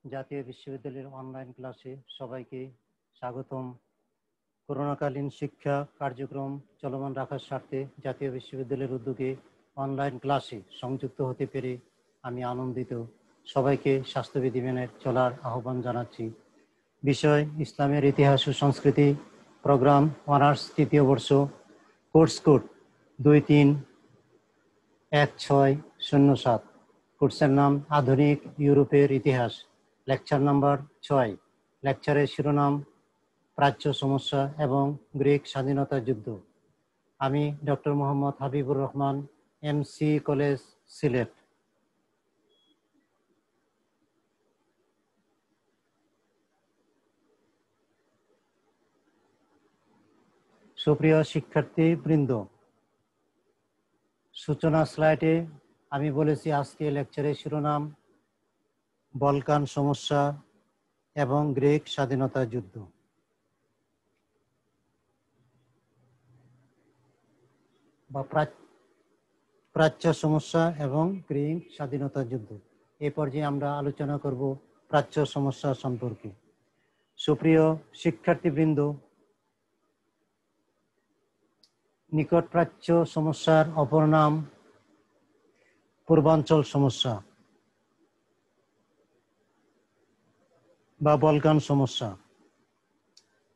জাতীয় বিশ্ববিদ্যালয়ের অনলাইন ক্লাসে সবাইকে স্বাগতম। করোনাকালীন শিক্ষা কার্যক্রম চলমান রাখার স্বার্থে জাতীয় বিশ্ববিদ্যালয়ের উদ্যোগে অনলাইন ক্লাসে সংযুক্ত হতে পেরে আমি আনন্দিত। সবাইকে স্বাস্থ্যবিধি মেনে চলার আহ্বান জানাচ্ছি। বিষয় ইসলামের ইতিহাস ও সংস্কৃতি, প্রোগ্রাম অনার্স তৃতীয় বর্ষ, কোর্স কোড 231607। কোর্সের নাম আধুনিক ইউরোপের ইতিহাস। Lecture number 6। লেকচারের শিরোনাম প্রাচ্য সমস্যা এবং গ্রিক স্বাধীনতা যুদ্ধ। আমি doctor Mohammad Habibur Rahman, MC college, Sylhet. সুপ্রিয় শিক্ষার্থীবৃন্দ, সূচনা স্লাইডে আমি বলেছি আজকে লেকচারের শিরোনাম বলকান সমস্যা এবং গ্রিক স্বাধীনতা যুদ্ধ। বা প্রাচ্য সমস্যা এবং গ্রিক স্বাধীনতা যুদ্ধ। এই পর্যায়ে আমরা আলোচনা করব প্রাচ্য সমস্যা সম্পর্কে। সুপ্রিয় শিক্ষার্থীবৃন্দ, নিকট প্রাচ্য সমস্যার অপর নাম পূর্বাঞ্চল সমস্যা বা বলকান সমস্যা।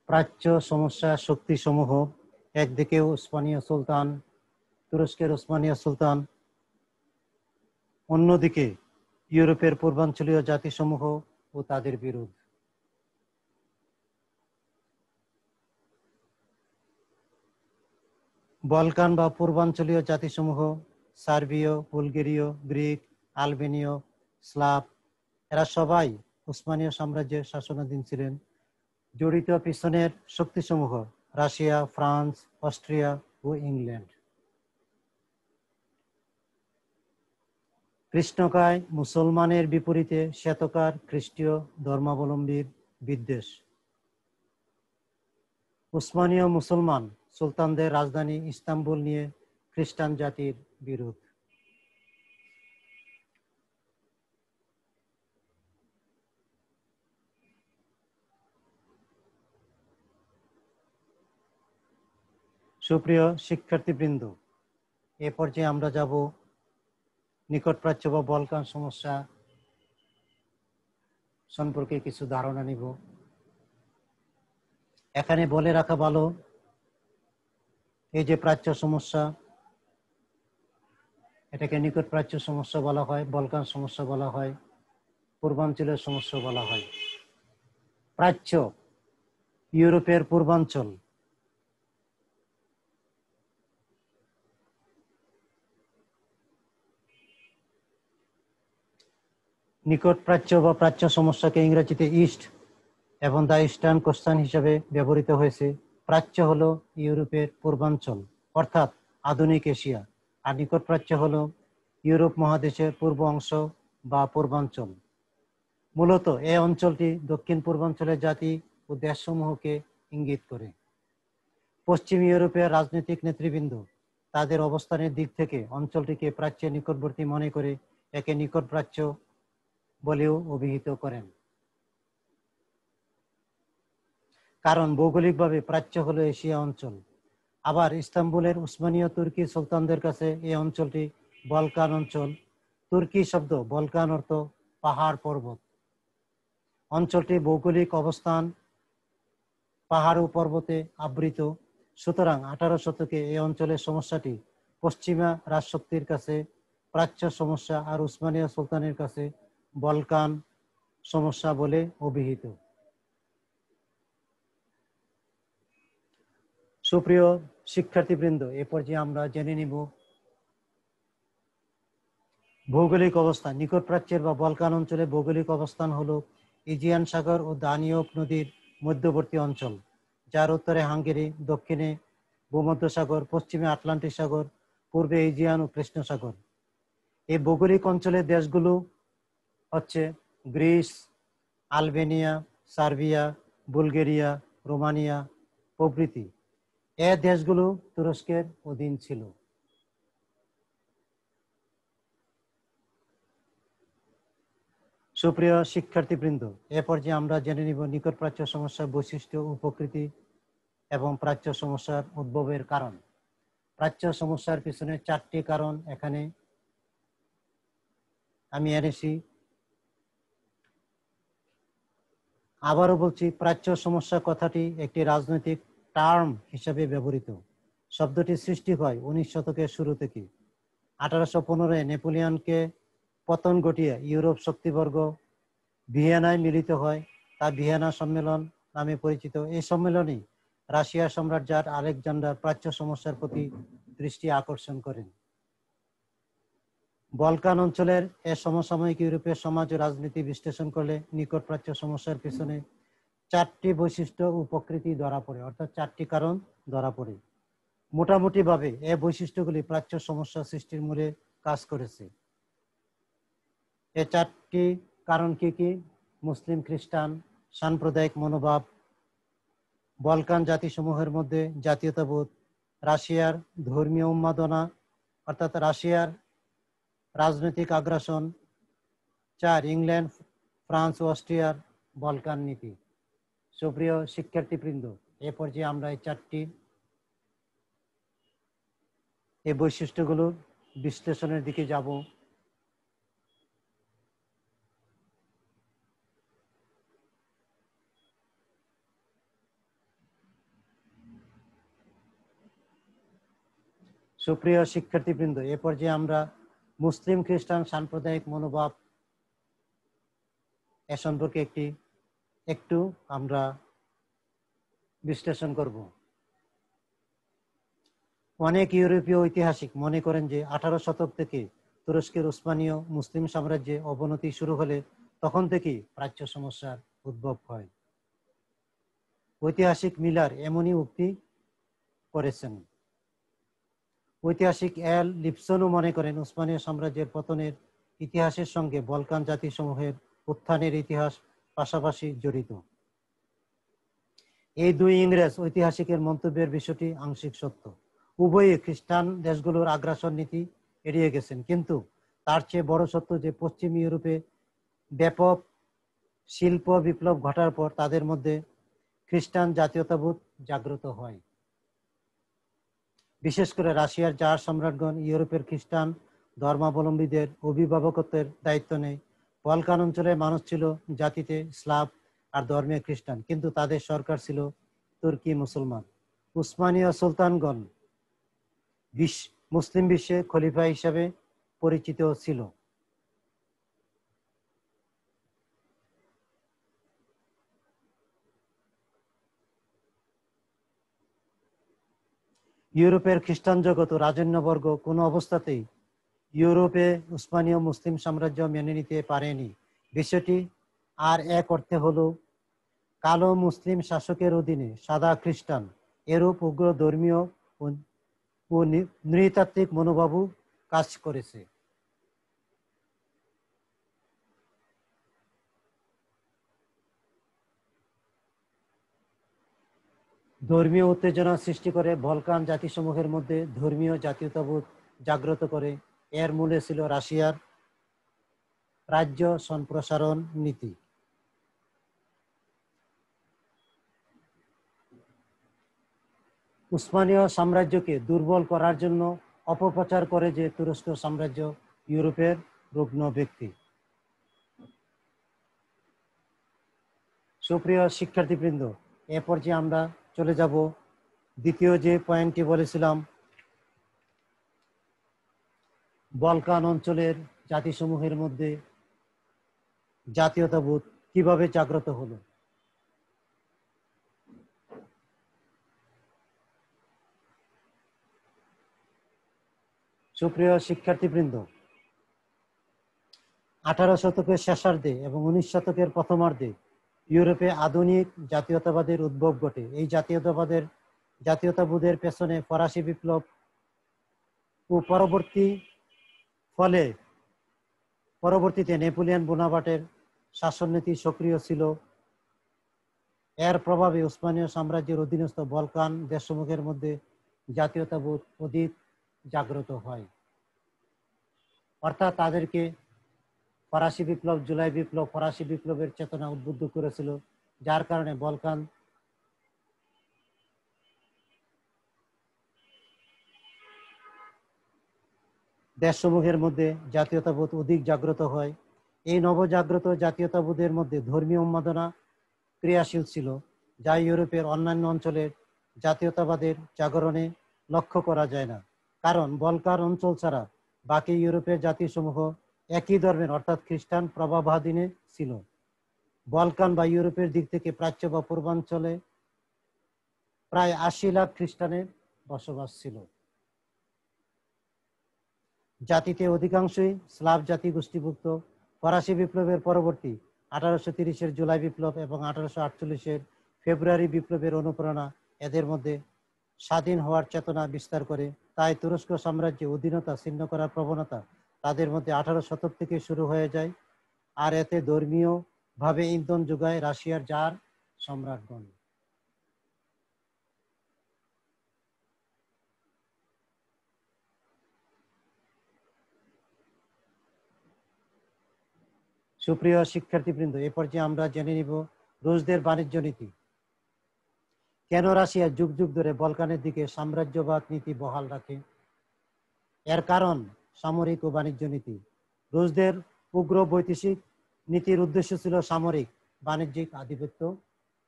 প্রাচ্য সমস্যার শক্তিসমূহ একদিকে উসমানীয় সুলতান, তুরস্কের উসমানীয় সুলতান, অন্যদিকে ইউরোপের পূর্বাঞ্চলীয় জাতিসমূহ ও তাদের বিরোধ। বলকান বা পূর্বাঞ্চলীয় জাতিসমূহ সার্বীয়, বুলগেরীয়, গ্রিক, আলবেনীয়, স্লাভ, এরা সবাই উসমানীয় সাম্রাজ্যের শাসনাধীন ছিলেন। জড়িত পিছনের শক্তিসমূহ রাশিয়া, ফ্রান্স, অস্ট্রিয়া ও ইংল্যান্ড। কৃষ্ণকায় মুসলমানের বিপরীতে শ্বেতকার খ্রিস্টীয় ধর্মাবলম্বীর বিদ্বেষ। উসমানীয় মুসলমান সুলতানদের রাজধানী ইস্তাম্বুল নিয়ে খ্রিস্টান জাতির বিরোধ। সুপ্রিয় শিক্ষার্থীবৃন্দ, এ পর্যায়ে আমরা যাব নিকট প্রাচ্য বা বলকান সমস্যা সম্পর্কে কিছু ধারণা নিব। এখানে বলে রাখা ভালো, এই যে প্রাচ্য সমস্যা, এটাকে নিকট প্রাচ্য সমস্যা বলা হয়, বলকান সমস্যা বলা হয়, পূর্বাঞ্চলের সমস্যা বলা হয়। প্রাচ্য ইউরোপের পূর্বাঞ্চল। নিকট প্রাচ্য বা প্রাচ্য সমস্যাকে ইংরেজিতে ইস্ট এবং দ্য ইস্টার্ন কোস্টান হিসাবে ব্যবহৃত হয়েছে। প্রাচ্য হলো ইউরোপের পূর্বাঞ্চল অর্থাৎ আধুনিক এশিয়া, আর নিকট প্রাচ্য হলো ইউরোপ মহাদেশের পূর্ব অংশ বা পূর্বাঞ্চল। মূলত এই অঞ্চলটি দক্ষিণ পূর্বাঞ্চলের জাতি ও দেশসমূহকে ইঙ্গিত করে। পশ্চিম ইউরোপের রাজনৈতিক নেতৃবৃন্দ তাদের অবস্থানের দিক থেকে অঞ্চলটিকে প্রাচ্যের নিকটবর্তী মনে করে একে নিকট প্রাচ্য বলেও অভিহিত করেন। কারণ ভৌগোলিকভাবে প্রাচ্য হলো এশিয়া অঞ্চল। আবার ইস্তাম্বুলের উসমানীয় তুর্কি সুলতানদের কাছে এই অঞ্চলটি বলকান অঞ্চল। তুর্কি শব্দ বলকান অর্থ পাহাড় পর্বত। অঞ্চলটি ভৌগোলিক অবস্থান পাহাড় ও পর্বতে আবৃত। সুতরাং 18 শতকে এই অঞ্চলের সমস্যাটি পশ্চিমা রাজশক্তির কাছে প্রাচ্য সমস্যা আর উসমানীয় সুলতানের কাছে বলকান সমস্যা বলে অভিহিত। সুপ্রিয় শিক্ষার্থীবৃন্দ, এ পর্যায়ে আমরা জেনে নিব ভৌগোলিক অবস্থান। নিকট প্রাচ্যের বা বলকান অঞ্চলে ভৌগোলিক অবস্থান হলো ইজিয়ান সাগর ও দানিউব নদীর মধ্যবর্তী অঞ্চল, যার উত্তরে হাঙ্গেরি, দক্ষিণে ভূমধ্যসাগর, পশ্চিমে আটলান্টিক সাগর, পূর্বে ইজিয়ান ও কৃষ্ণ সাগর। এই ভৌগোলিক অঞ্চলের দেশগুলো হচ্ছে Greece, Albania, Serbia, Bulgaria, Romania প্রভৃতি। এই দেশগুলো তুরস্কের অধীন ছিল। সুপ্রিয় শিক্ষার্থীবৃন্দ, এ পর্যায়ে আমরা জেনে নিব নিকট প্রাচ্য সমস্যার বৈশিষ্ট্য, উপকৃতি এবং প্রাচ্য সমস্যার উদ্ভবের কারণ। প্রাচ্য সমস্যার পিছনে 4টি কারণ এখানে আমি এনেছি। আবারও বলছি, প্রাচ্য সমস্যা কথাটি একটি রাজনৈতিক টার্ম হিসেবে ব্যবহৃত। শব্দটি সৃষ্টি হয় 19 শতকের শুরু থেকে। 1815-এ নেপোলিয়নকে পতন ঘটিয়ে ইউরোপ শক্তিবর্গ ভিয়েনায় মিলিত হয়, তা ভিয়েনা সম্মেলন নামে পরিচিত। এই সম্মেলনে রাশিয়া সম্রাট জার আলেকজান্ডার প্রাচ্য সমস্যার প্রতি দৃষ্টি আকর্ষণ করেন। বলকান অঞ্চলের এ সমসাময়িক ইউরোপের সমাজ ও রাজনীতি বিশ্লেষণ করলে নিকট প্রাচ্য সমস্যার পিছনে 4টি বৈশিষ্ট্য উপকৃতি ধরা পড়ে, অর্থাৎ 4টি কারণ ধরা পড়ে। মোটামুটি ভাবে এই বৈশিষ্ট্যগুলি প্রাচ্য সমস্যা সৃষ্টির মূলে কাজ করেছে। এই 4টি কারণ কি কি? মুসলিম খ্রিস্টান সাম্প্রদায়িক মনোভাব, বলকান জাতিসমূহের মধ্যে জাতীয়তাবোধ, রাশিয়ার ধর্মীয় উন্মাদনা অর্থাৎ রাশিয়ার রাজনৈতিক আগ্রাসন, 4 ইংল্যান্ড, ফ্রান্স ও অস্ট্রিয়ার বলকান নীতি। সুপ্রিয় শিক্ষার্থীবৃন্দ, এ পর্যায়ে আমরা এই বৈশিষ্ট্যগুলো বিশ্লেষণের দিকে যাব। সুপ্রিয় শিক্ষার্থীবৃন্দ, এ পর্যায়ে আমরা মুসলিম খ্রিস্টান সাম্প্রদায়িক মনোভাব এ সম্পর্কে একটু আমরা বিশ্লেষণ করব। অনেক ইউরোপীয় ঐতিহাসিক মনে করেন যে 18 শতক থেকে তুরস্কের উসমানীয় মুসলিম সাম্রাজ্যে অবনতি শুরু হলে তখন থেকেই প্রাচ্য সমস্যার উদ্ভব হয়। ঐতিহাসিক মিলার এমনই উক্তি করেছেন। ঐতিহাসিক এল লিপসনও মনে করেন উসমানীয় সাম্রাজ্যের পতনের ইতিহাসের সঙ্গে বলকান জাতিসমূহের উত্থানের ইতিহাস পাশাপাশি জড়িত। এই দুই ইংরেজ ঐতিহাসিকের মন্তব্যের বিষয়টি আংশিক সত্য। উভয়ই খ্রিস্টান দেশগুলোর আগ্রাসন নীতি এড়িয়ে গেছেন, কিন্তু তার চেয়ে বড় সত্য যে পশ্চিম ইউরোপে ব্যাপক শিল্প বিপ্লব ঘটার পর তাদের মধ্যে খ্রিস্টান জাতীয়তাবোধ জাগ্রত হয়। বিশেষ করে রাশিয়ার জার সম্রাটগণ ইউরোপের খ্রিস্টান ধর্মাবলম্বীদের অভিভাবকত্বের দায়িত্ব নেয়। বলকান অঞ্চলের মানুষ ছিল জাতিতে স্লাভ আর ধর্মে খ্রিস্টান, কিন্তু তাদের সরকার ছিল তুর্কি মুসলমান। উসমানীয় সুলতানগণ মুসলিম বিশ্বে খলিফা হিসাবে পরিচিত ছিল। ইউরোপের খ্রিস্টান জগৎ ও রাজন্যবর্গ কোনো অবস্থাতেই ইউরোপে উসমানীয় মুসলিম সাম্রাজ্য মেনে নিতে পারেনি। বিষয়টি আর এক অর্থে হলো কালো মুসলিম শাসকের অধীনে সাদা খ্রিস্টান এরূপ উগ্র ধর্মীয় ও নৃতাত্ত্বিক মনোভাবও কাজ করেছে। ধর্মীয় উত্তেজনা সৃষ্টি করে বলকান জাতিসমূহের মধ্যে ধর্মীয় জাতীয়তাবোধ জাগ্রত করে। এর মূলে ছিল রাশিয়ার রাজ্য সম্প্রসারণ নীতি। উসমানীয় সাম্রাজ্যকে দুর্বল করার জন্য অপপ্রচার করে যে তুরস্ক সাম্রাজ্য ইউরোপের রুগ্ন ব্যক্তি। সুপ্রিয় শিক্ষার্থীবৃন্দ, এ পর্যায়ে আমরা চলে যাব দ্বিতীয় যে পয়েন্টটি বলেছিলাম, বলকান অঞ্চলের জাতিসমূহের মধ্যে জাতীয়তাবোধ কিভাবে জাগ্রত হলো। সুপ্রিয় শিক্ষার্থীবৃন্দ, 18 শতকের শেষার্ধে এবং 19 শতকের প্রথমার্ধে ইউরোপে আধুনিক জাতীয়তাবাদের উদ্ভব ঘটে। এই জাতীয়তাবোধের পেছনে ফরাসি বিপ্লব ও পরবর্তীতে নেপোলিয়ন বোনাপার্টের শাসননীতি সক্রিয় ছিল। এর প্রভাবে উসমানীয় সাম্রাজ্যের অধীনস্থ বলকান দেশসমূহের মধ্যে জাতীয়তাবোধ অধিক জাগ্রত হয়, অর্থাৎ তাদেরকে ফরাসি বিপ্লব, জুলাই বিপ্লব ফরাসি বিপ্লবের চেতনা উদ্বুদ্ধ করেছিল, যার কারণে বলকান দেশসমূহের মধ্যে জাতীয়তাবোধ অধিক জাগ্রত হয়। এই নবজাগ্রত জাতীয়তাবোধের মধ্যে ধর্মীয় উন্মাদনা ক্রিয়াশীল ছিল, যা ইউরোপের অন্যান্য অঞ্চলের জাতীয়তাবাদের জাগরণে লক্ষ্য করা যায় না, কারণ বলকান অঞ্চল ছাড়া বাকি ইউরোপের জাতিসমূহ একই ধর্মের অর্থাৎ খ্রিস্টান প্রভাবাধীনে ছিল। বলকান বা ইউরোপের দিক থেকে প্রাচ্য বা পূর্বাঞ্চলে প্রায় ৮০ লাখ খ্রিস্টানের বসবাস ছিল। জাতিতে অধিকাংশই স্লাভ জাতি গোষ্ঠীভুক্ত। ফরাসি বিপ্লবের পরবর্তী 1830-এর জুলাই বিপ্লব এবং 1848-এর ফেব্রুয়ারি বিপ্লবের অনুপ্রেরণা এদের মধ্যে স্বাধীন হওয়ার চেতনা বিস্তার করে। তাই তুরস্ক সাম্রাজ্যে অধীনতা ছিন্ন করার প্রবণতা তাদের মধ্যে 18 শতক থেকে শুরু হয়ে যায়, আর এতে ধর্মীয় ভাবে ইন্ধন যোগায় রাশিয়ার জার সম্রাটগণ। সুপ্রিয় শিক্ষার্থীবৃন্দ, এ পর্যায়ে আমরা জেনে নিব রুশদের বাণিজ্য নীতি। কেন রাশিয়া যুগ যুগ ধরে বলকানের দিকে সাম্রাজ্যবাদ নীতি বহাল রাখে? এর কারণ সামরিক ও বাণিজ্য নীতি। রুশদের উগ্র বৈদেশিক নীতির উদ্দেশ্য ছিল সামরিক বাণিজ্যিক আধিপত্য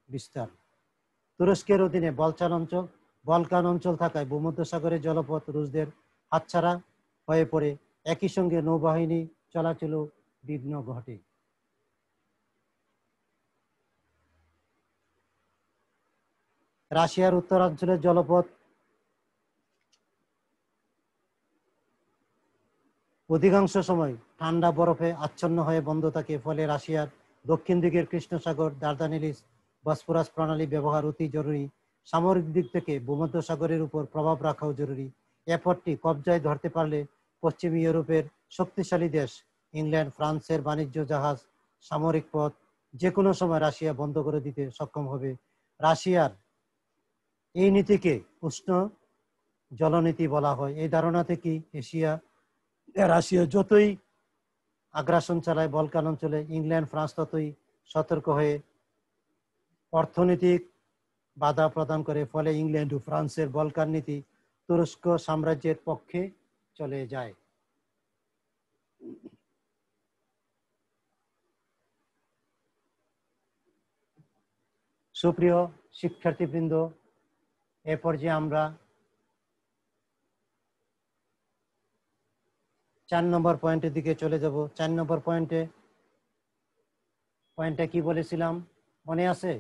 বিস্তার। তুরস্কের অধীনে বলকান অঞ্চল থাকায় ভূমধ্যসাগরের জলপথ রুশদের হাতছাড়া হয়ে পড়ে। একই সঙ্গে নৌবাহিনী চলাচল বিঘ্ন ঘটে। রাশিয়ার উত্তরাঞ্চলের জলপথ অধিকাংশ সময় ঠান্ডা বরফে আচ্ছন্ন হয়ে বন্ধ থাকে, ফলে রাশিয়ার দক্ষিণ দিকের কৃষ্ণ সাগর, দার্দানেলিস, বসফরাস প্রণালী ব্যবহার অতি জরুরি। সামরিক দিক থেকে ভূমধ্যসাগরের উপর প্রভাব রাখাও জরুরি। এ পথটি কবজায় ধরতে পারলে পশ্চিম ইউরোপের শক্তিশালী দেশ ইংল্যান্ড, ফ্রান্সের বাণিজ্য জাহাজ, সামরিক পথ যে কোনো সময় রাশিয়া বন্ধ করে দিতে সক্ষম হবে। রাশিয়ার এই নীতিকে উষ্ণ জলনীতি বলা হয়। এই ধারণা থেকে রাশিয়া যতই আগ্রাসন চালায় বলকান অঞ্চলে, ইংল্যান্ড, ফ্রান্স ততই সতর্ক হয়ে অর্থনৈতিক বাধা প্রদান করে। ফলে ইংল্যান্ড ও ফ্রান্সের বলকান নীতি তুরস্ক সাম্রাজ্যের পক্ষে চলে যায়। সুপ্রিয় শিক্ষার্থীবৃন্দ, এ পর্যায়ে আমরা 4 নম্বর পয়েন্টের দিকে চলে যাব। 4 নম্বর পয়েন্টটা কি বলেছিলাম মনে আছে?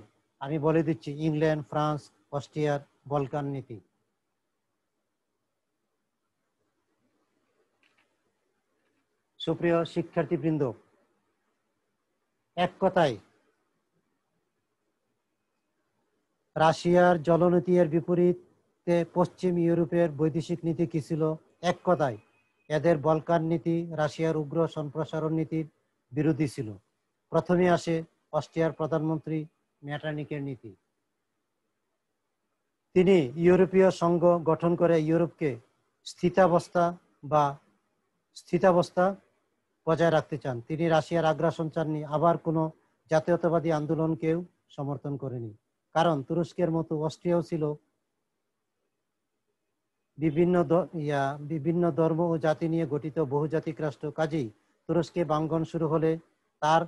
আমি বলে দিচ্ছি, ইংল্যান্ড, ফ্রান্স, অস্ট্রিয়ার বলকান নীতি। সুপ্রিয় শিক্ষার্থীবৃন্দ, এক কথায় রাশিয়ার জলনীতি এর বিপরীতে পশ্চিম ইউরোপের বৈদেশিক নীতি কি ছিল? এক কথায় এদের বলকান নীতি রাশিয়ার উগ্র সম্প্রসারণ নীতির বিরোধী ছিল। প্রথমে আসে অস্ট্রিয়ার প্রধানমন্ত্রী মেটার্নিকের নীতি। তিনি ইউরোপীয় সংঘ গঠন করে ইউরোপকে স্থিতাবস্থা বজায় রাখতে চান। তিনি রাশিয়ার আগ্রাসন চাননি, আবার কোনো জাতীয়তাবাদী আন্দোলনকেও সমর্থন করেনি, কারণ তুরস্কের মতো অস্ট্রিয়াও ছিল বিভিন্ন ধর্ম ও জাতি নিয়ে গঠিত বহুজাতিক রাষ্ট্র। কাজেই তুরস্কে ভাঙ্গন শুরু হলে তার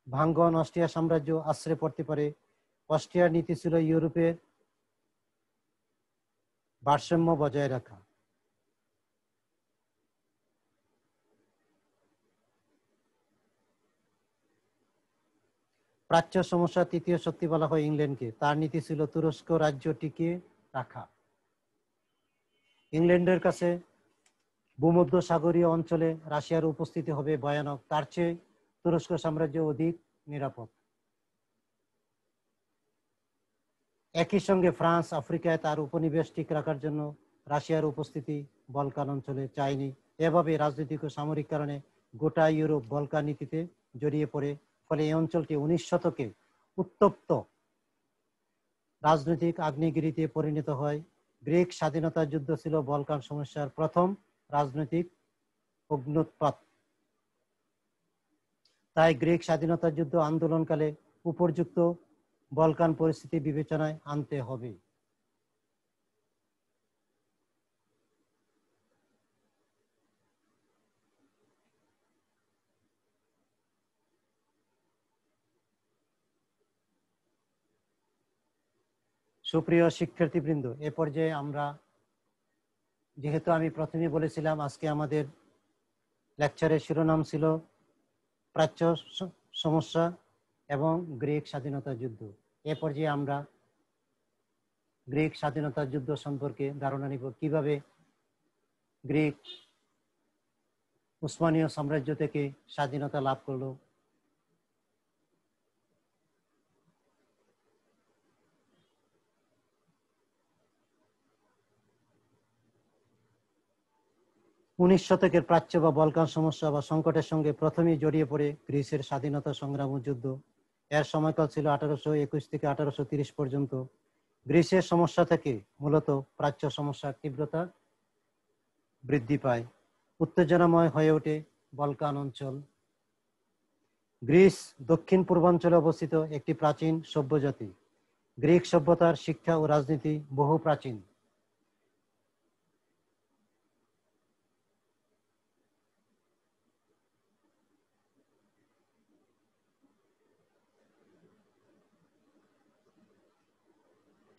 ভাঙ্গন অস্ট্রিয়া সাম্রাজ্য আশ্রে পড়তে পারে। অস্ট্রিয়ার নীতি ছিল ইউরোপের ভারসাম্য বজায় রাখা। প্রাচ্য সমস্যা তৃতীয় শক্তি বলা হয় ইংল্যান্ডকে। তার নীতি ছিল তুরস্ক রাজ্য টিকিয়ে রাখা। ইংল্যান্ডের কাছে ভূমধ্যসাগরীয় অঞ্চলে রাশিয়ার উপস্থিতি হবে ভয়ানক, তার চেয়ে তুরস্ক সাম্রাজ্য অধিক নিরাপদ। একই সঙ্গে ফ্রান্স আফ্রিকায় তার উপনিবেশ ঠিক রাখার জন্য রাশিয়ার উপস্থিতি বলকান অঞ্চলে চায়নি। এভাবে রাজনৈতিক ও সামরিক কারণে গোটা ইউরোপ বলকান নীতিতে জড়িয়ে পড়ে। ফলে এই অঞ্চলটি 19 শতকে উত্তপ্ত রাজনৈতিক আগ্নেয়গিরিতে পরিণত হয়। গ্রিক স্বাধীনতা যুদ্ধ ছিল বলকান সমস্যার প্রথম রাজনৈতিক অগ্ন্যুৎপাত। তাই গ্রিক স্বাধীনতা যুদ্ধ আন্দোলনকালে উপর্যুক্ত বলকান পরিস্থিতি বিবেচনায় আনতে হবে। সুপ্রিয় শিক্ষার্থীবৃন্দ, এ পর্যায়ে আমরা, যেহেতু আমি প্রথমে বলেছিলাম আজকে আমাদের লেকচারের শিরোনাম ছিল প্রাচ্য সমস্যা এবং গ্রিক স্বাধীনতা যুদ্ধ, এ পর্যায়ে আমরা গ্রিক স্বাধীনতা যুদ্ধ সম্পর্কে ধারণা নিব। কিভাবে গ্রিক উসমানীয় সাম্রাজ্য থেকে স্বাধীনতা লাভ করলো। উনিশ শতকের প্রাচ্য বা বলকান সমস্যা বা সংকটের সঙ্গে প্রথমেই জড়িয়ে পড়ে গ্রিসের স্বাধীনতা সংগ্রাম ও যুদ্ধ। এর সময়কাল ছিল 1821 থেকে 1830 পর্যন্ত। গ্রিসের সমস্যা থেকে মূলত প্রাচ্য সমস্যার তীব্রতা বৃদ্ধি পায়, উত্তেজনাময় হয়ে ওঠে বলকান অঞ্চল। গ্রিস দক্ষিণ পূর্বাঞ্চলে অবস্থিত একটি প্রাচীন সভ্য জাতি। গ্রিক সভ্যতার শিক্ষা ও রাজনীতি বহু প্রাচীন।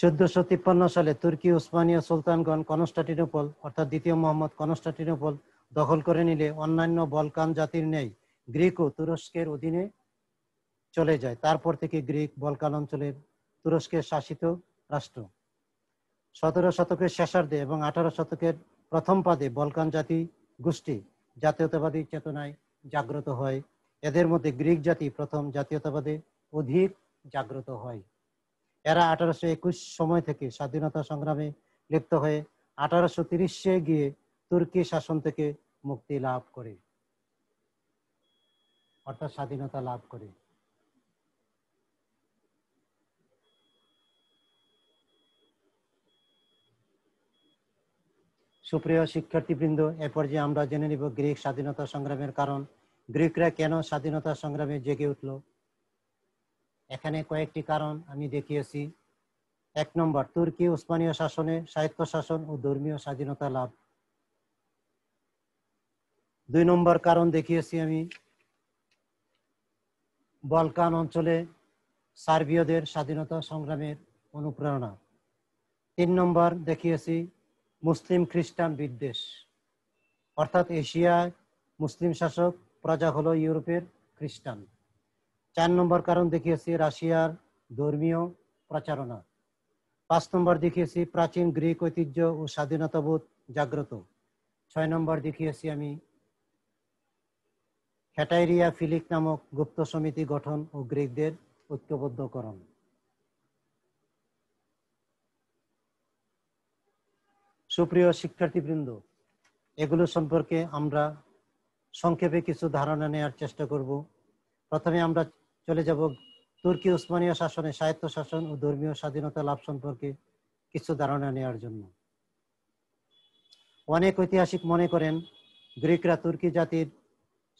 চোদ্দশো 53 সালে তুর্কি উসমানীয় সুলতানগণ কনস্টান্টিনোপল অর্থাৎ দ্বিতীয় মোহাম্মদ কনস্টান্টিনোপল দখল করে নিলে অন্যান্য বলকান জাতির ন্যায় গ্রিক ও তুরস্কের অধীনে চলে যায়। তারপর থেকে গ্রিক বলকান অঞ্চলের তুরস্কের শাসিত রাষ্ট্র। 17 শতকের শেষার্ধে এবং 18 শতকের প্রথম পাদে বলকান জাতি গোষ্ঠী জাতীয়তাবাদী চেতনায় জাগ্রত হয়। এদের মধ্যে গ্রিক জাতি প্রথম জাতীয়তাবাদে অধিক জাগ্রত হয়। এরা 1821 সময় থেকে স্বাধীনতা সংগ্রামে লিপ্ত হয়ে 1830 গিয়ে তুর্কি শাসন থেকে মুক্তি লাভ করে, অর্থাৎ স্বাধীনতা লাভ করে। সুপ্রিয় শিক্ষার্থীবৃন্দ, এ পর্যায়ে আমরা জেনে নিব গ্রিক স্বাধীনতা সংগ্রামের কারণ। গ্রিকরা কেন স্বাধীনতা সংগ্রামে জেগে উঠল? এখানে কয়েকটি কারণ আমি দেখিয়েছি। 1 নম্বর, তুর্কি উসমানীয় শাসনে স্বায়ত্তশাসন ও ধর্মীয় স্বাধীনতা লাভ। 2 নম্বর কারণ দেখিয়েছি আমি বলকান অঞ্চলে সার্বীয়দের স্বাধীনতা সংগ্রামের অনুপ্রেরণা। 3 নম্বর দেখিয়েছি মুসলিম খ্রিস্টান বিদ্বেষ, অর্থাৎ এশিয়ায় মুসলিম শাসক, প্রজা হলো ইউরোপের খ্রিস্টান। 4 নম্বর কারণ দেখিয়েছি রাশিয়ার ধর্মীয় প্রচারণা। 5 নম্বর দেখিয়েছি প্রাচীন গ্রিক ঐতিহ্য ও স্বাধীনতাবোধ জাগ্রত। 6 নম্বর দেখিয়েছি আমি হেটাইরিয়া ফিলিক নামক গুপ্ত সমিতি গঠন ও গ্রিকদের ঐক্যবদ্ধকরণ। সুপ্রিয় শিক্ষার্থীবৃন্দ, এগুলো সম্পর্কে আমরা সংক্ষেপে কিছু ধারণা নেওয়ার চেষ্টা করব। প্রথমে আমরা চলে যাব তুর্কি উসমানীয় শাসনে স্বায়ত্তশাসন ও ধর্মীয় স্বাধীনতা লাভ সম্পর্কে কিছু ধারণা নেওয়ার জন্য। অনেক ঐতিহাসিক মনে করেন গ্রিকরা তুর্কি জাতির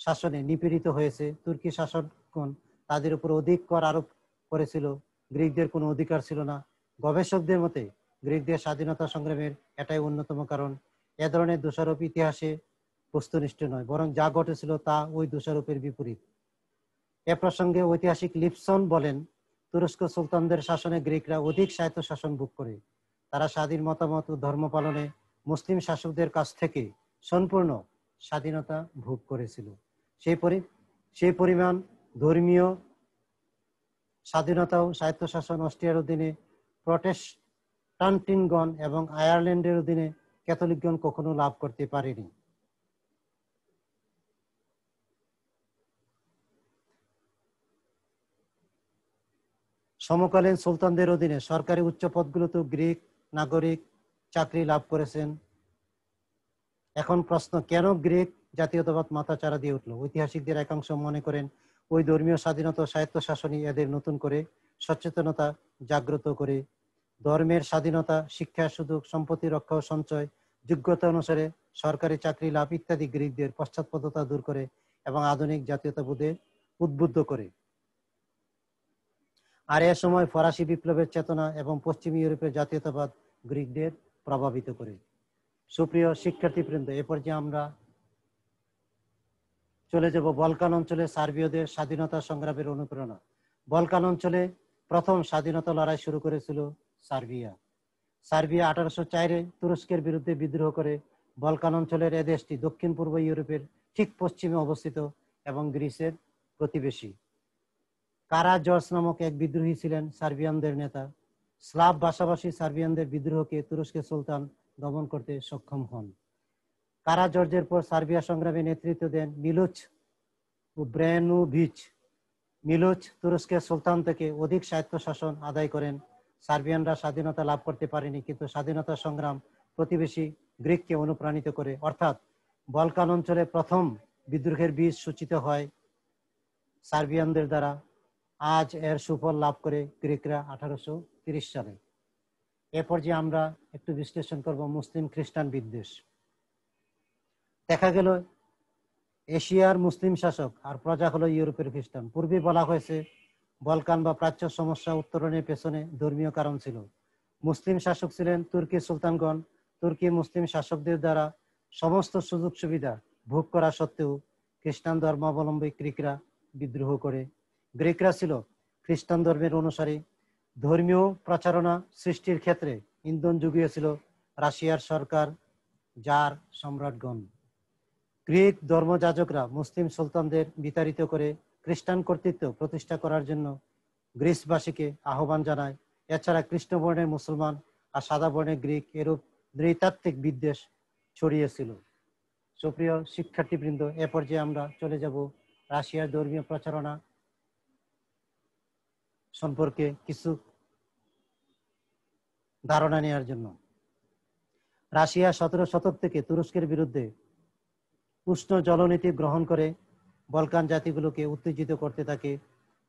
শাসনে নিপীড়িত হয়েছে। তুর্কি শাসকগণ তাদের উপর অধিক কর আরোপ করেছিল, গ্রিকদের কোনো অধিকার ছিল না। গবেষকদের মতে গ্রিকদের স্বাধীনতা সংগ্রামের এটাই অন্যতম কারণ। এ ধরনের দোষারোপ ইতিহাসে বস্তুনিষ্ঠ নয়, বরং যা ঘটেছিল তা ওই দোষারোপের বিপরীত। এ প্রসঙ্গে ঐতিহাসিক লিপসন বলেন, তুরস্ক সুলতানদের শাসনে গ্রিকরা অধিক স্বায়ত্তশাসন ভোগ করে। তারা স্বাধীন মতামত ও ধর্ম পালনে মুসলিম শাসকদের কাছ থেকে সম্পূর্ণ স্বাধীনতা ভোগ করেছিল। সেই পরিমাণ ধর্মীয় স্বাধীনতা ও স্বায়ত্তশাসন অস্ট্রিয়ার অধীনে প্রটেস্টান্টিনগণ এবং আয়ারল্যান্ডের অধীনে ক্যাথলিকগণ কখনো লাভ করতে পারেনি। সমকালীন সুলতানদের অধীনে সরকারি উচ্চ পদগুলোতে গ্রিক নাগরিক চাকরি লাভ করেছেন। এখন প্রশ্ন, কেন গ্রিক জাতীয়তাবাদ মাথাচাড়া দিয়ে উঠল? ঐতিহাসিকদের একাংশ মনে করেন ওই ধর্মীয় স্বাধীনতা ও স্বায়ত্তশাসনই এদের নতুন করে সচেতনতা জাগ্রত করে। ধর্মের স্বাধীনতা, শিক্ষা সুযোগ, সম্পত্তি রক্ষা ও সঞ্চয়, যোগ্যতা অনুসারে সরকারি চাকরি লাভ ইত্যাদি গ্রিকদের পশ্চাৎপদতা দূর করে এবং আধুনিক জাতীয়তাবোধে উদ্বুদ্ধ করে। আর এ সময় ফরাসি বিপ্লবের চেতনা এবং পশ্চিম ইউরোপের জাতীয়তাবাদ গ্রিকদের প্রভাবিত করে। সুপ্রিয় শিক্ষার্থীবৃন্দ, এ পর্যায়ে আমরা চলে যাব বলকান অঞ্চলে সার্বীয়দের স্বাধীনতা সংগ্রামের অনুপ্রেরণা। বলকান অঞ্চলে প্রথম স্বাধীনতা লড়াই শুরু করেছিল সার্বিয়া। সার্বিয়া 1804-এ তুরস্কের বিরুদ্ধে বিদ্রোহ করে। বলকান অঞ্চলের এ দেশটি দক্ষিণ পূর্ব ইউরোপের ঠিক পশ্চিমে অবস্থিত এবং গ্রিসের প্রতিবেশী। কারাজর্জ নামক এক বিদ্রোহী ছিলেন সার্বিয়ানদের নেতা। স্লাভ ভাষাভাষী সার্বিয়ানদের বিদ্রোহকে তুরস্কের সুলতান দমন করতে সক্ষম হন। কারাজর্জের পর সার্বিয়া সংগ্রামে নেতৃত্ব দেন মিলোচ উব্রেনোভিচ। মিলোচ তুরস্কের সুলতান থেকে অধিক স্বায়ত্তশাসন আদায় করেন। সার্বিয়ানরা স্বাধীনতা লাভ করতে পারেনি, কিন্তু স্বাধীনতা সংগ্রাম প্রতিবেশী গ্রিককে অনুপ্রাণিত করে। অর্থাৎ বলকান অঞ্চলে প্রথম বিদ্রোহের বীজ সূচিত হয় সার্বিয়ানদের দ্বারা। আজ এর সুফল লাভ করে গ্রিকরা 1830 সালে। এরপর যে আমরা একটু বিশ্লেষণ করব মুসলিম খ্রিস্টান বিদ্বেষ। দেখা গেল এশিয়ার মুসলিম শাসক আর প্রজা হলো ইউরোপের খ্রিস্টান। পূর্বে বলা হয়েছে বলকান বা প্রাচ্য সমস্যা উত্তরণের পেছনে ধর্মীয় কারণ ছিল। মুসলিম শাসক ছিলেন তুর্কি সুলতানগণ। তুর্কি মুসলিম শাসকদের দ্বারা সমস্ত সুযোগ সুবিধা ভোগ করা সত্ত্বেও খ্রিস্টান ধর্মাবলম্বী গ্রিকরা বিদ্রোহ করে। গ্রিকরা ছিল খ্রিস্টান ধর্মের অনুসারী। ধর্মীয় প্রচারণা সৃষ্টির ক্ষেত্রে ইন্ধন জুগিয়েছিল রাশিয়ার সরকার, জার সম্রাটগণ। গ্রিক ধর্মযাজকরা মুসলিম সুলতানদের বিতাড়িত করে খ্রিস্টান কর্তৃত্ব প্রতিষ্ঠা করার জন্য গ্রিসবাসীকে আহ্বান জানায়। এছাড়া কৃষ্ণবর্ণের মুসলমান আর সাদা বর্ণের গ্রিক এরূপ নৃতাত্ত্বিক বিদ্বেষ ছড়িয়েছিল। সুপ্রিয় শিক্ষার্থীবৃন্দ, এ পর্যায়ে আমরা চলে যাব রাশিয়ার ধর্মীয় প্রচারণা সম্পর্কে কিছু ধারণা নেওয়ার জন্য। রাশিয়া 17 শতক থেকে তুরস্কের বিরুদ্ধে উষ্ণ জলনীতি গ্রহণ করে বলকান জাতিগুলোকে উত্তেজিত করতে থাকে।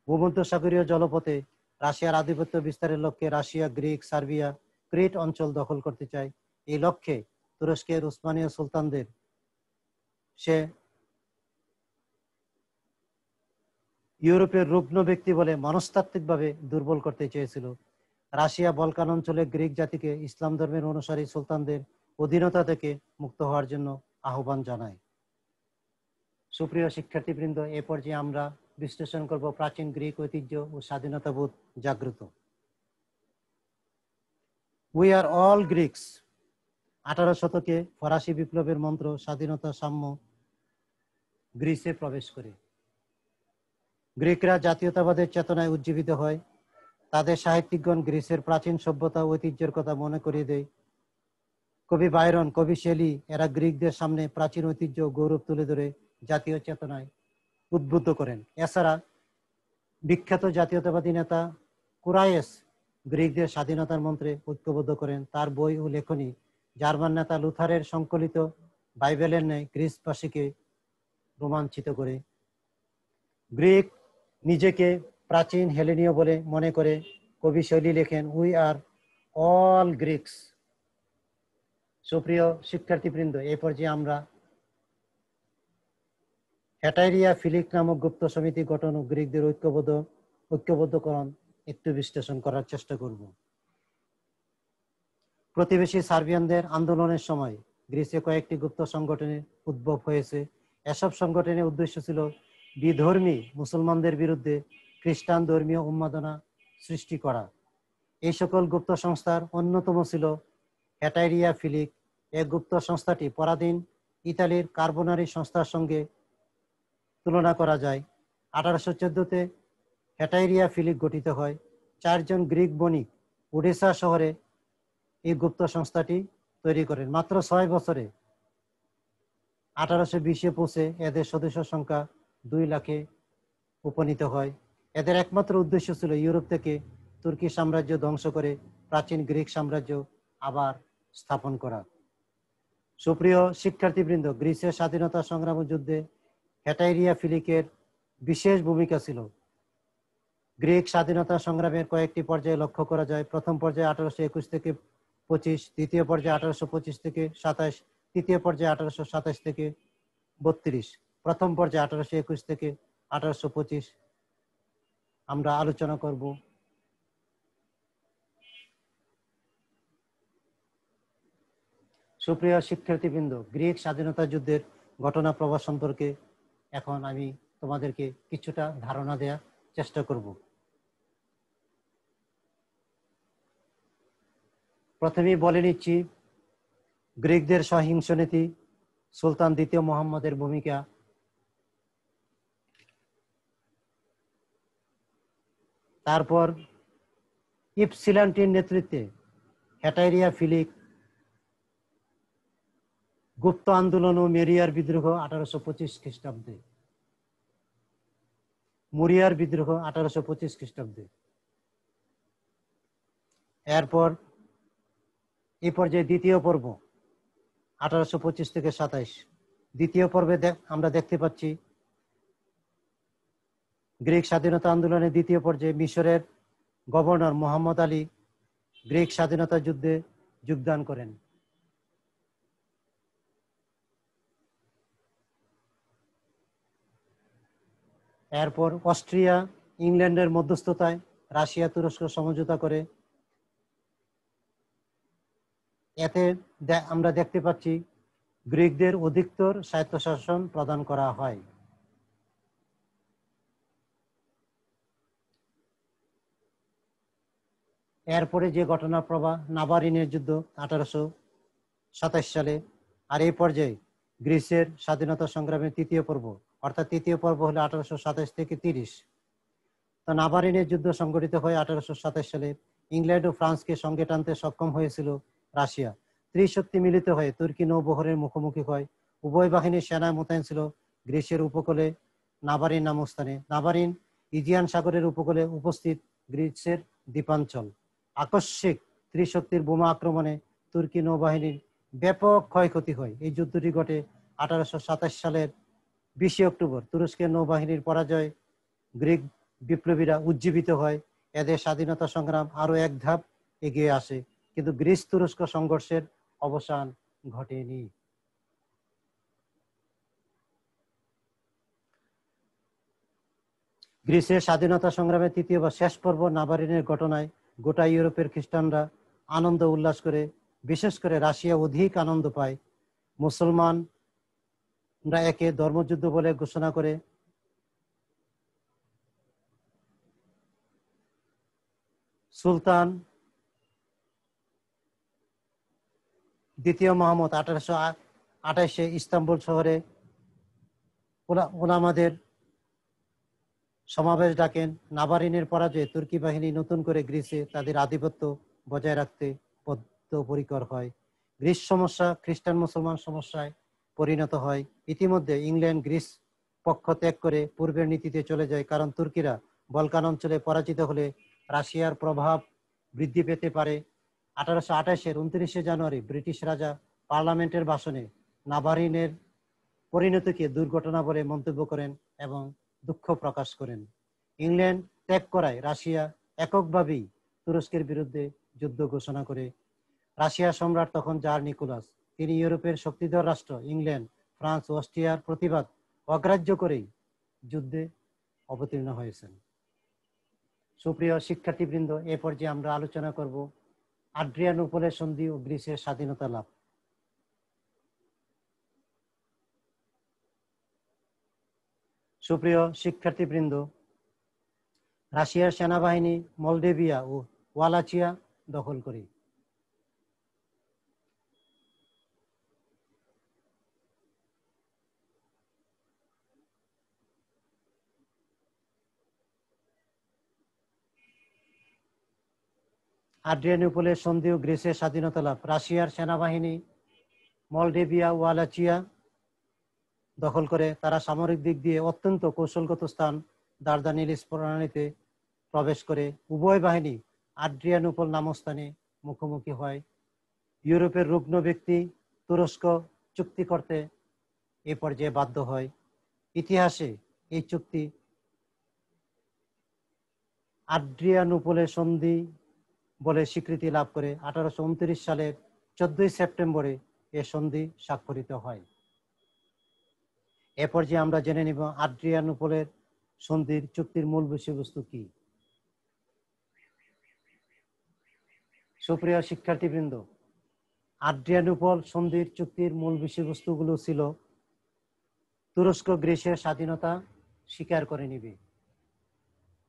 ভূমধ্যসাগরীয় জলপথে রাশিয়ার আধিপত্য বিস্তারের লক্ষ্যে রাশিয়া, গ্রিক, সার্বিয়া, ক্রিট অঞ্চল দখল করতে চায়। এই লক্ষ্যে তুরস্কের উসমানীয় সুলতানদের সে ইউরোপের রুগ্ন ব্যক্তি বলে মনস্তাত্ত্বিকভাবে দুর্বল করতে চেয়েছিল। রাশিয়া বলকান অঞ্চলে গ্রিক জাতিকে ইসলাম ধর্মের অনুসারী সুলতানদের অধীনতা থেকে মুক্ত হওয়ার জন্য আহ্বান জানায়। সুপ্রিয় শিক্ষার্থীবৃন্দ, এ পর্যায়ে আমরা বিশ্লেষণ করব প্রাচীন গ্রিক ঐতিহ্য ও স্বাধীনতাবোধ জাগ্রত। We are all গ্রিকস। 18 শতকে ফরাসি বিপ্লবের মন্ত্র স্বাধীনতা, সাম্য গ্রিসে প্রবেশ করে। গ্রিকরা জাতীয়তাবাদের চেতনায় উজ্জীবিত হয়। তাদের সাহিত্যিকগণ গ্রিসের প্রাচীন সভ্যতা ঐতিহ্যের কথা মনে করিয়ে দেয়। কবি বাইরন, কবি শেলি এরা গ্রিকদের সামনে প্রাচীন ঐতিহ্য গৌরব তুলে ধরে জাতীয় চেতনায় উদ্বুদ্ধ করেন। এছাড়া বিখ্যাত জাতীয়তাবাদী নেতা কুরায়েস গ্রিকদের স্বাধীনতার মন্ত্রে ঐক্যবদ্ধ করেন। তার বই ও লেখনী জার্মান নেতা লুথারের সংকলিত বাইবেলের ন্যায় গ্রিসবাসীকে রোমাঞ্চিত করে। গ্রিক নিজেকে প্রাচীন হেলেনীয় বলে মনে করে কবি শৈলী লেখেন, উই আর অল গ্রিকস। সুপ্রিয় শিক্ষার্থীবৃন্দ, এই পর্যায়ে আমরা হেটাইরিয়া ফিলিক নামক গুপ্ত সমিতি গঠন ও গ্রিকদের ঐক্যবদ্ধকরণ একটু বিশ্লেষণ করার চেষ্টা করব। প্রতিবেশী সার্বিয়ানদের আন্দোলনের সময় গ্রিসে কয়েকটি গুপ্ত সংগঠনের উদ্ভব হয়েছে। এসব সংগঠনের উদ্দেশ্য ছিল বিধর্মী মুসলমানদের বিরুদ্ধে খ্রিস্টান ধর্মীয় উন্মাদনা সৃষ্টি করা। এই সকল গুপ্ত সংস্থার অন্যতম ছিল হেটাইরিয়া ফিলিক। এই গুপ্ত সংস্থাটি পরাধীন ইতালির কার্বোনারি সংস্থার সঙ্গে তুলনা করা যায়। 1814-তে হেটাইরিয়া ফিলিক গঠিত হয়। 4 জন গ্রিক বণিক ওডেসা শহরে এই গুপ্ত সংস্থাটি তৈরি করেন। মাত্র 6 বছরে 1820-এ পৌঁছে এদের সদস্য সংখ্যা 2 লাখে উপনীত হয়। এদের একমাত্র উদ্দেশ্য ছিল ইউরোপ থেকে তুর্কি সাম্রাজ্য ধ্বংস করে প্রাচীন গ্রিক সাম্রাজ্য আবার স্থাপন করা। সুপ্রিয় শিক্ষার্থীবৃন্দ, গ্রিসের স্বাধীনতা সংগ্রাম যুদ্ধে হেটাইরিয়া ফিলিকের বিশেষ ভূমিকা ছিল। গ্রিক স্বাধীনতা সংগ্রামের কয়েকটি পর্যায়ে লক্ষ্য করা যায়। প্রথম পর্যায়ে 1821 থেকে 25, দ্বিতীয় পর্যায়ে 1825 থেকে 27, তৃতীয় পর্যায়ে 1827 থেকে 32, প্রথম পর্যায়ে 1821 থেকে 1825 আমরা আলোচনা করব। সুপ্রিয় শিক্ষার্থীবৃন্দ, গ্রিক স্বাধীনতা যুদ্ধের ঘটনা প্রবাহ সম্পর্কে এখন আমি তোমাদেরকে কিছুটা ধারণা দেওয়ার চেষ্টা করব। প্রথমেই বলে নিচ্ছি গ্রিকদের সহিংস নীতি, সুলতান দ্বিতীয় মোহাম্মদের ভূমিকা, তারপর ইপসিলান্টির নেতৃত্বে হেটাইরিয়া ফিলিক, গুপ্ত আন্দোলন ও মেরিয়ার বিদ্রোহ 1825 খ্রিস্টাব্দে, মুরিয়ার বিদ্রোহ 1825 খ্রিস্টাব্দে। এরপর এই পর্যায়ে দ্বিতীয় পর্ব 1825 থেকে 27। দ্বিতীয় পর্বে আমরা দেখতে পাচ্ছি গ্রিক স্বাধীনতা আন্দোলনের দ্বিতীয় পর্যায়ে মিশরের গভর্নর মোহাম্মদ আলী গ্রিক স্বাধীনতা যুদ্ধে যোগদান করেন। এরপর অস্ট্রিয়া ইংল্যান্ডের মধ্যস্থতায় রাশিয়া তুরস্ক সমঝোতা করে। এতে আমরা দেখতে পাচ্ছি গ্রিকদের অধিকতর স্বায়ত্তশাসন প্রদান করা হয়। এরপরে যে ঘটনা প্রবাহ নাভারিনের যুদ্ধ 1827 সালে। আর এই পর্যায়ে গ্রিসের স্বাধীনতা সংগ্রামের তৃতীয় পর্ব, অর্থাৎ তৃতীয় পর্ব হলো 1827 থেকে 30। তো নাভারিনের যুদ্ধ সংঘটিত হয় 1827 সালে। ইংল্যান্ড ও ফ্রান্সকে সঙ্গে টানতে সক্ষম হয়েছিল রাশিয়া। ত্রিশক্তি মিলিত হয়ে তুর্কি নৌবহরের মুখোমুখি হয়। উভয় বাহিনীর সেনা মোতায়েন ছিল গ্রিসের উপকূলে নাভারিন নামক স্থানে। নাভারিন ইজিয়ান সাগরের উপকূলে উপস্থিত গ্রিসের দ্বীপাঞ্চল। আকস্মিক ত্রিশক্তির বোমা আক্রমণে তুর্কি নৌবাহিনীর ব্যাপক ক্ষয়ক্ষতি হয়। এই যুদ্ধটি ঘটে 1827 সালের 20 অক্টোবর। তুরস্কের নৌবাহিনীর পরাজয় গ্রিক বিপ্লবীরা উজ্জীবিত হয়। এদের স্বাধীনতা সংগ্রাম আরো এক ধাপ এগিয়ে আসে, কিন্তু গ্রিস তুরস্ক সংঘর্ষের অবসান ঘটেনি। গ্রিসের স্বাধীনতা সংগ্রামের তৃতীয় বা শেষ পর্ব নাভারিনের ঘটনায় গোটা ইউরোপের খ্রিস্টানরা আনন্দ উল্লাস করে, বিশেষ করে রাশিয়া অধিক আনন্দ পায়। মুসলমানরা একে ধর্মযুদ্ধ বলে ঘোষণা করে। সুলতান দ্বিতীয় মোহাম্মদ 1828 ইস্তাম্বুল শহরে ওলামাদের সমাবেশ ডাকেন। নাভারিনের পরাজয়ে তুর্কি বাহিনী নতুন করে গ্রিসে তাদের আধিপত্য বজায় রাখতে বদ্ধপরিকর হয়। গ্রিস সমস্যা খ্রিস্টান মুসলমান সমস্যায় পরিণত হয়। ইতিমধ্যে ইংল্যান্ড গ্রিস পক্ষ ত্যাগ করে পূর্বের নীতিতে চলে যায়, কারণ তুর্কিরা বলকান অঞ্চলে পরাজিত হলে রাশিয়ার প্রভাব বৃদ্ধি পেতে পারে। 1828-এর 29 জানুয়ারি ব্রিটিশ রাজা পার্লামেন্টের ভাষণে নাভারিনের পরিণতিকে দুর্ঘটনা বলে মন্তব্য করেন এবং দুঃখ প্রকাশ করেন। ইংল্যান্ড ত্যাগ করায় রাশিয়া এককভাবেই তুরস্কের বিরুদ্ধে যুদ্ধ ঘোষণা করে। রাশিয়া সম্রাট তখন জার নিকোলাস। তিনি ইউরোপের শক্তিধর রাষ্ট্র ইংল্যান্ড, ফ্রান্স ও অস্ট্রিয়ার প্রতিবাদ অগ্রাহ্য করেই যুদ্ধে অবতীর্ণ হয়েছেন। সুপ্রিয় শিক্ষার্থীবৃন্দ, এ পর্যায়ে আমরা আলোচনা করব আড্রিয়ানোপলের সন্ধি ও গ্রিসের স্বাধীনতা লাভ। সুপ্রিয় শিক্ষার্থীবৃন্দ, রাশিয়ার সেনাবাহিনী মলডেভিয়া ও ওয়ালাচিয়া দখল করে। আড্রিয়ানোপলের সন্ধি ও গ্রিসের স্বাধীনতা লাভ। রাশিয়ার সেনাবাহিনী মলডেভিয়া ওয়ালাচিয়া দখল করে। তারা সামরিক দিক দিয়ে অত্যন্ত কৌশলগত স্থান দারদানিলিস প্রণালীতে প্রবেশ করে। উভয় বাহিনী আড্রিয়ানোপল নামক স্থানে মুখোমুখি হয়। ইউরোপের রুগ্ন ব্যক্তি তুরস্ক চুক্তি করতে এ পর্যায়ে বাধ্য হয়। ইতিহাসে এই চুক্তি আড্রিয়ানোপলের সন্ধি বলে স্বীকৃতি লাভ করে। 1829 সালের 14 সেপ্টেম্বরে এ সন্ধি স্বাক্ষরিত হয়। এ পর্যায়ে আমরা জেনে নিব আড্রিয়ানোপলের সন্ধির চুক্তির মূল বিষয়বস্তু কি? সুপ্রিয় শিক্ষার্থীবৃন্দ, আদ্রিয়ানোপল সন্ধির চুক্তির মূল বিষয়বস্তুগুলো ছিল: তুরস্ক গ্রিসের স্বাধীনতা স্বীকার করে নিবে,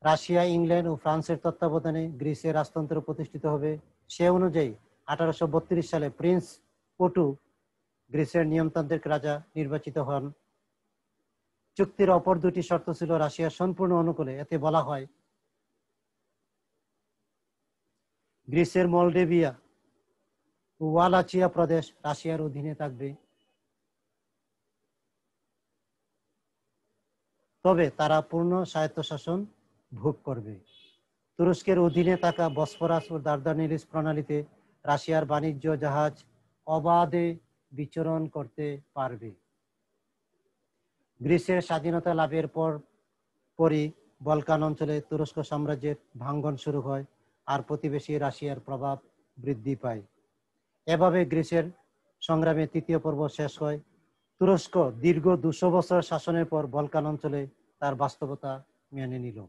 রাশিয়া, ইংল্যান্ড ও ফ্রান্সের তত্ত্বাবধানে গ্রিসের রাজতন্ত্র প্রতিষ্ঠিত হবে। সে অনুযায়ী 1832 সালে প্রিন্স পটু গ্রিসের নিয়মতান্ত্রিক রাজা নির্বাচিত হন। চুক্তির অপর দুটি শর্ত ছিল রাশিয়ার সম্পূর্ণ অনুকূলে। এতে বলা হয়, গ্রিসের মলডেভিয়া ও ওয়ালাচিয়া প্রদেশ রাশিয়ার অধীনে থাকবে, তবে তারা পূর্ণ স্বায়ত্তশাসন ভোগ করবে। তুরস্কের অধীনে থাকা বসফরাস ও দারদানিলিস প্রণালীতে রাশিয়ার বাণিজ্য জাহাজ অবাধে বিচরণ করতে পারবে। গ্রিসের স্বাধীনতা লাভের পরই বলকান অঞ্চলে তুরস্ক সাম্রাজ্যের ভাঙ্গন শুরু হয় আর প্রতিবেশী রাশিয়ার প্রভাব বৃদ্ধি পায়। এভাবে গ্রিসের সংগ্রামের তৃতীয় পর্ব শেষ হয়। তুরস্ক দীর্ঘ 200 বছর শাসনের পর বলকান অঞ্চলে তার বাস্তবতা মেনে নিল।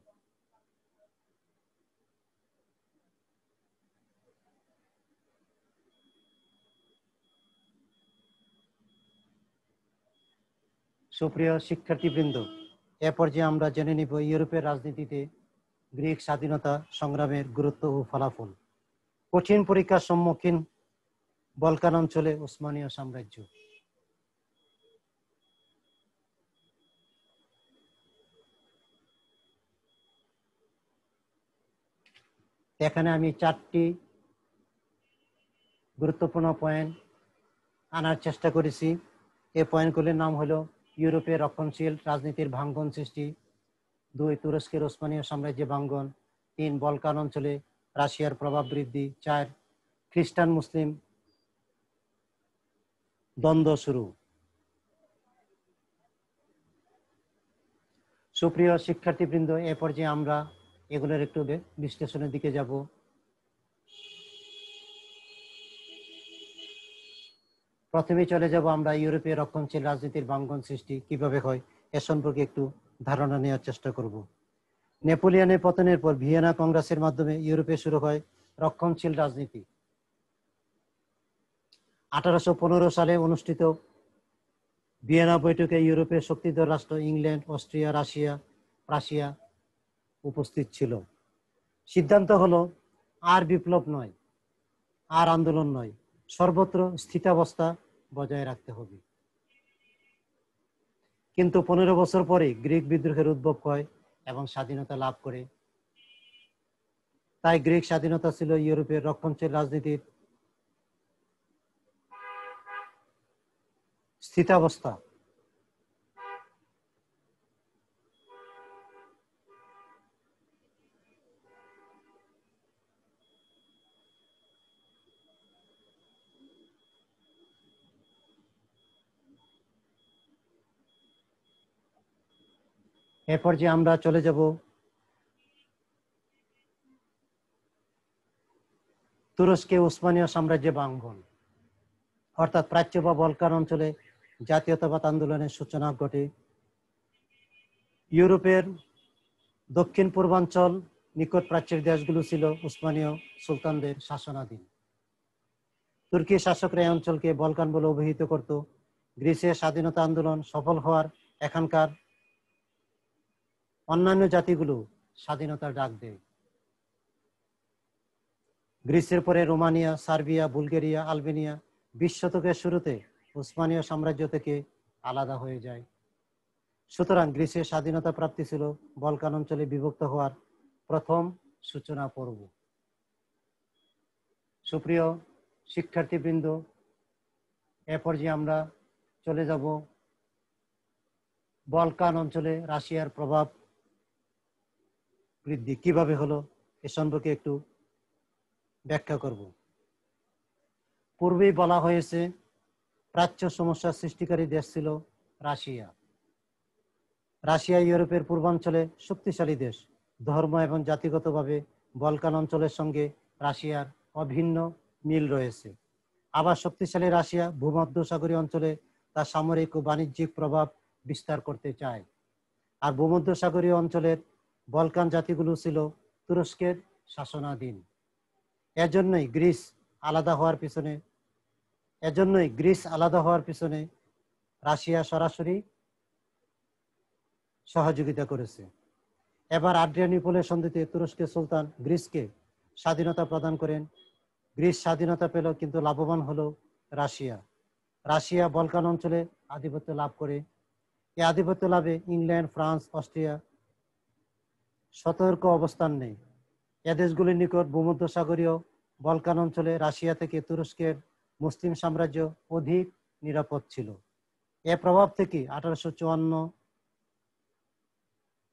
সুপ্রিয় শিক্ষার্থীবৃন্দ, এ পর্যায়ে আমরা জেনে নিব ইউরোপের রাজনীতিতে গ্রিক স্বাধীনতা সংগ্রামের গুরুত্ব ও ফলাফল। কঠিন পরীক্ষার সম্মুখীন বলকান অঞ্চলে উসমানীয় সাম্রাজ্য। এখানে আমি 4টি গুরুত্বপূর্ণ পয়েন্ট আনার চেষ্টা করেছি। এই পয়েন্টগুলির নাম হলো: ইউরোপের রক্ষণশীল রাজনীতির ভাঙ্গন সৃষ্টি, 2 তুরস্কের উসমানীয় সাম্রাজ্যে ভাঙ্গন, 3 বলকান অঞ্চলে রাশিয়ার প্রভাব বৃদ্ধি, 4 খ্রিস্টান মুসলিম দ্বন্দ্ব শুরু। সুপ্রিয় শিক্ষার্থীবৃন্দ, এ পর্যায়ে আমরা এগুলোর একটু বিশ্লেষণের দিকে যাব। প্রথমে চলে যাব আমরা ইউরোপীয় রক্ষণশীল রাজনীতির ভাঙ্গন সৃষ্টি কিভাবে হয় এ সম্পর্কে একটু ধারণা নেওয়ার চেষ্টা করব। নেপোলিয়নের পতনের পর ভিয়েনা কংগ্রেসের মাধ্যমে ইউরোপে শুরু হয় রক্ষণশীল রাজনীতি। 1815 সালে অনুষ্ঠিত ভিয়েনা বৈঠকে ইউরোপের শক্তিধর রাষ্ট্র ইংল্যান্ড, অস্ট্রিয়া, রাশিয়া উপস্থিত ছিল। সিদ্ধান্ত হলো, আর বিপ্লব নয়, আর আন্দোলন নয়, সর্বত্র স্থিতাবস্থা বজায় রাখতে হবে। কিন্তু 15 বছর পরে গ্রিক বিদ্রোহের উদ্ভব হয় এবং স্বাধীনতা লাভ করে। তাই গ্রিক স্বাধীনতা ছিল ইউরোপের রক্ষণশীল রাজনীতির স্থিতাবস্থা। এরপর যে আমরা চলে যাব তুরস্কে উসমানীয় সাম্রাজ্যে ভাঙ্গন, অর্থাৎ প্রাচ্য বা বলকান অঞ্চলে জাতীয়তাবাদ আন্দোলনের সূচনা ঘটে। ইউরোপের দক্ষিণ পূর্বাঞ্চল নিকট প্রাচ্যের দেশগুলো ছিল উসমানীয় সুলতানদের শাসনাধীন। তুর্কি শাসকরা এই অঞ্চলকে বলকান বলে অভিহিত করত। গ্রিসের স্বাধীনতা আন্দোলন সফল হওয়ার এখানকার অন্যান্য জাতিগুলো স্বাধীনতার ডাক দেয়। গ্রিসের পরে রোমানিয়া, সার্বিয়া, বুলগেরিয়া, আলবেনিয়া 20 শতকের শুরুতে উসমানীয় সাম্রাজ্য থেকে আলাদা হয়ে যায়। সুতরাং গ্রিসের স্বাধীনতা প্রাপ্তি ছিল বলকান অঞ্চলে বিভক্ত হওয়ার প্রথম সূচনা পর্ব। সুপ্রিয় শিক্ষার্থীবৃন্দ, এ পর্যায়ে আমরা চলে যাব বলকান অঞ্চলে রাশিয়ার প্রভাব বৃদ্ধি কিভাবে হলো এ সম্পর্কে একটু ব্যাখ্যা করব। পূর্বেই বলা হয়েছে প্রাচ্য সমস্যার সৃষ্টিকারী দেশ ছিল রাশিয়া। রাশিয়া ইউরোপের পূর্বাঞ্চলে শক্তিশালী দেশ। ধর্ম এবং জাতিগতভাবে বলকান অঞ্চলের সঙ্গে রাশিয়ার অভিন্ন মিল রয়েছে। আবার শক্তিশালী রাশিয়া ভূমধ্যসাগরীয় অঞ্চলে তার সামরিক ও বাণিজ্যিক প্রভাব বিস্তার করতে চায়। আর ভূমধ্যসাগরীয় অঞ্চলের বলকান জাতিগুলো ছিল তুরস্কের শাসনাধীন। এজন্যই গ্রিস আলাদা হওয়ার পিছনে রাশিয়া সরাসরি সহযোগিতা করেছে। এবার আড্রিয়ানোপলের সন্ধিতে তুরস্কের সুলতান গ্রিসকে স্বাধীনতা প্রদান করেন। গ্রিস স্বাধীনতা পেল, কিন্তু লাভবান হলো রাশিয়া বলকান অঞ্চলে আধিপত্য লাভ করে। এই আধিপত্য লাভে ইংল্যান্ড, ফ্রান্স, অস্ট্রিয়া সতর্ক অবস্থান নেয়। এ দেশগুলির নিকট ভূমধ্যসাগরীয় বলকান অঞ্চলে রাশিয়া থেকে তুরস্কের মুসলিম সাম্রাজ্য অধিক নিরাপদ ছিল। এ প্রভাব থেকে 1854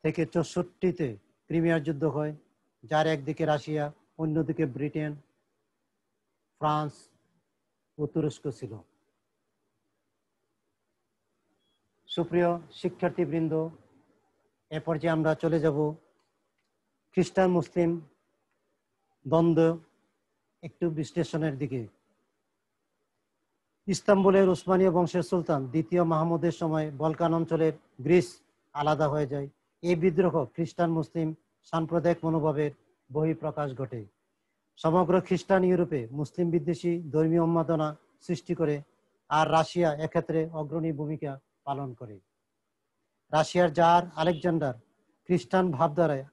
থেকে 64-তে ক্রিমিয়ার যুদ্ধ হয়, যার একদিকে রাশিয়া, অন্যদিকে ব্রিটেন, ফ্রান্স ও তুরস্ক ছিল। সুপ্রিয় শিক্ষার্থীবৃন্দ, এ পর্যায়ে আমরা চলে যাব খ্রিস্টান মুসলিম দ্বন্দ্ব একটু বিশ্লেষণের দিকে। ইস্তাম্বুলের উসমানীয় বংশের সুলতান দ্বিতীয় মাহমুদের সময় বলকান অঞ্চলের গ্রিস আলাদা হয়ে যায়। এই বিদ্রোহ খ্রিস্টান মুসলিম সাম্প্রদায়িক মনোভাবের বহিঃপ্রকাশ ঘটে। সমগ্র খ্রিস্টান ইউরোপে মুসলিম বিদ্বেষী ধর্মীয় উন্মাদনা সৃষ্টি করে, আর রাশিয়া এক্ষেত্রে অগ্রণী ভূমিকা পালন করে। রাশিয়ার জার আলেকজান্ডার খ্রিস্টান ভাবধারায়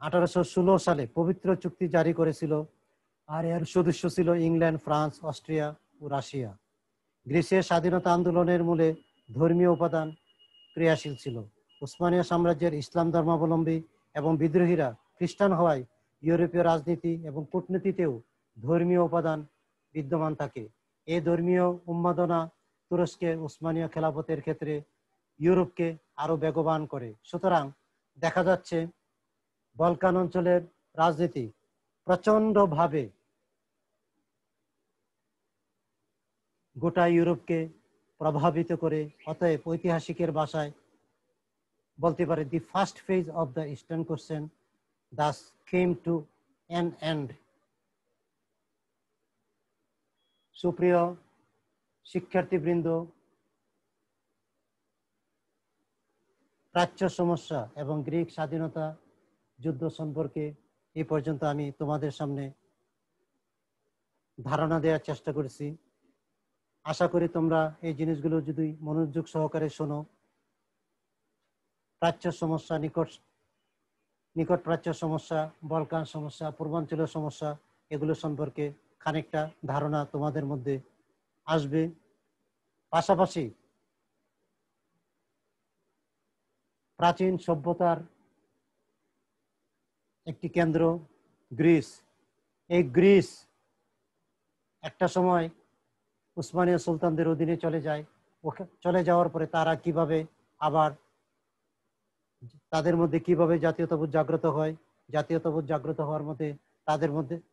1816 সালে পবিত্র চুক্তি জারি করেছিল, আর এর সদস্য ছিল ইংল্যান্ড, ফ্রান্স, অস্ট্রিয়া ও রাশিয়া। গ্রিসের স্বাধীনতা আন্দোলনের মূলে ধর্মীয় উপাদান ক্রিয়াশীল ছিল। উসমানীয় সাম্রাজ্যের ইসলাম ধর্মাবলম্বী এবং বিদ্রোহীরা খ্রিস্টান হওয়ায় ইউরোপীয় রাজনীতি এবং কূটনীতিতেও ধর্মীয় উপাদান বিদ্যমান থাকে। এই ধর্মীয় উন্মাদনা তুরস্কের উসমানীয় খেলাফতের ক্ষেত্রে ইউরোপকে আরো বেগবান করে। সুতরাং দেখা যাচ্ছে বলকান অঞ্চলের রাজনীতি প্রচন্ডভাবে গোটা ইউরোপকে প্রভাবিত করে। অতএব ঐতিহাসিকের ভাষায় বলতে পারে, the first phase of the eastern question Das came to an end. সুপ্রিয় শিক্ষার্থীবৃন্দ, প্রাচ্য সমস্যা এবং গ্রিক স্বাধীনতা যুদ্ধ সম্পর্কে এই পর্যন্ত আমি তোমাদের সামনে ধারণা দেওয়ার চেষ্টা করেছি। আশা করি তোমরা এই জিনিসগুলো যদি মনোযোগ সহকারে শোনো, প্রাচ্য সমস্যা, নিকট প্রাচ্য সমস্যা, বলকান সমস্যা, পূর্বাঞ্চলীয় সমস্যা, এগুলো সম্পর্কে খানিকটা ধারণা তোমাদের মধ্যে আসবে। পাশাপাশি প্রাচীন সভ্যতার একটি কেন্দ্র গ্রিস, এই গ্রিস একটা সময় উসমানীয় সুলতানদের অধীনে চলে যাওয়ার পরে তারা কিভাবে আবার তাদের মধ্যে কিভাবে জাতীয়তাবোধ জাগ্রত হয়, জাতীয়তাবোধ জাগ্রত হওয়ার মধ্যে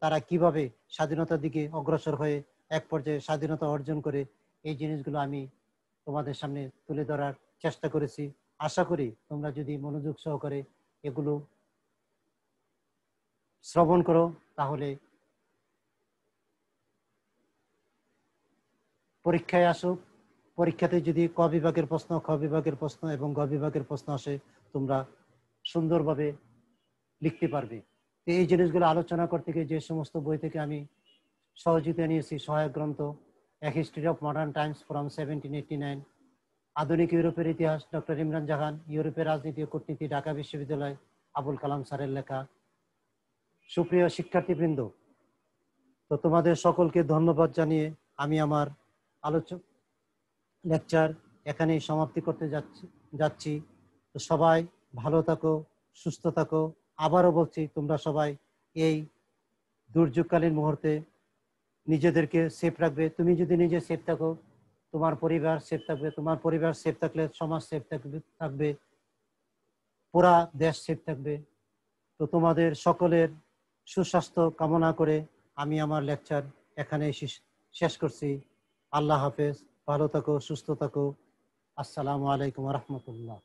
তারা কিভাবে স্বাধীনতার দিকে অগ্রসর হয়ে এক পর্যায়ে স্বাধীনতা অর্জন করে, এই জিনিসগুলো আমি তোমাদের সামনে তুলে ধরার চেষ্টা করেছি। আশা করি তোমরা যদি মনোযোগ সহকারে এগুলো শ্রবণ করো, তাহলে পরীক্ষায় আসুক, পরীক্ষাতে যদি ক বিভাগের প্রশ্ন, খ বিভাগের প্রশ্ন এবং গ বিভাগের প্রশ্ন আসে, তোমরা সুন্দরভাবে লিখতে পারবে। তো এই জিনিসগুলো আলোচনা করতে গিয়ে যে সমস্ত বই থেকে আমি সহযোগিতা নিয়েছি, সহায়ক গ্রন্থ a history of modern times from 1789, আধুনিক ইউরোপের ইতিহাস ডক্টর ইমরান জাহান, ইউরোপের রাজনীতি ও কূটনীতি ঢাকা বিশ্ববিদ্যালয় আবুল কালাম স্যারের লেখা। সুপ্রিয় শিক্ষার্থীবৃন্দ, তো তোমাদের সকলকে ধন্যবাদ জানিয়ে আমি আমার লেকচার এখানেই সমাপ্তি করতে যাচ্ছি। তো সবাই ভালো থাকো, সুস্থ থাকো। আবারও বলছি, তোমরা সবাই এই দুর্যোগকালীন মুহূর্তে নিজেদেরকে সেফ রাখবে। তুমি যদি নিজে সেফ থাকো, তোমার পরিবার সেফ থাকবে, তোমার পরিবার সেফ থাকলে সমাজ সেফ থাকবে, পুরা দেশ সেফ থাকবে। তো তোমাদের সকলের সুস্বাস্থ্য কামনা করে আমি আমার লেকচার এখানে শেষ করছি। আল্লাহ হাফেজ, ভালো থাকো, সুস্থ থাকো। আসসালামু আলাইকুম ওয়া রাহমাতুল্লাহ।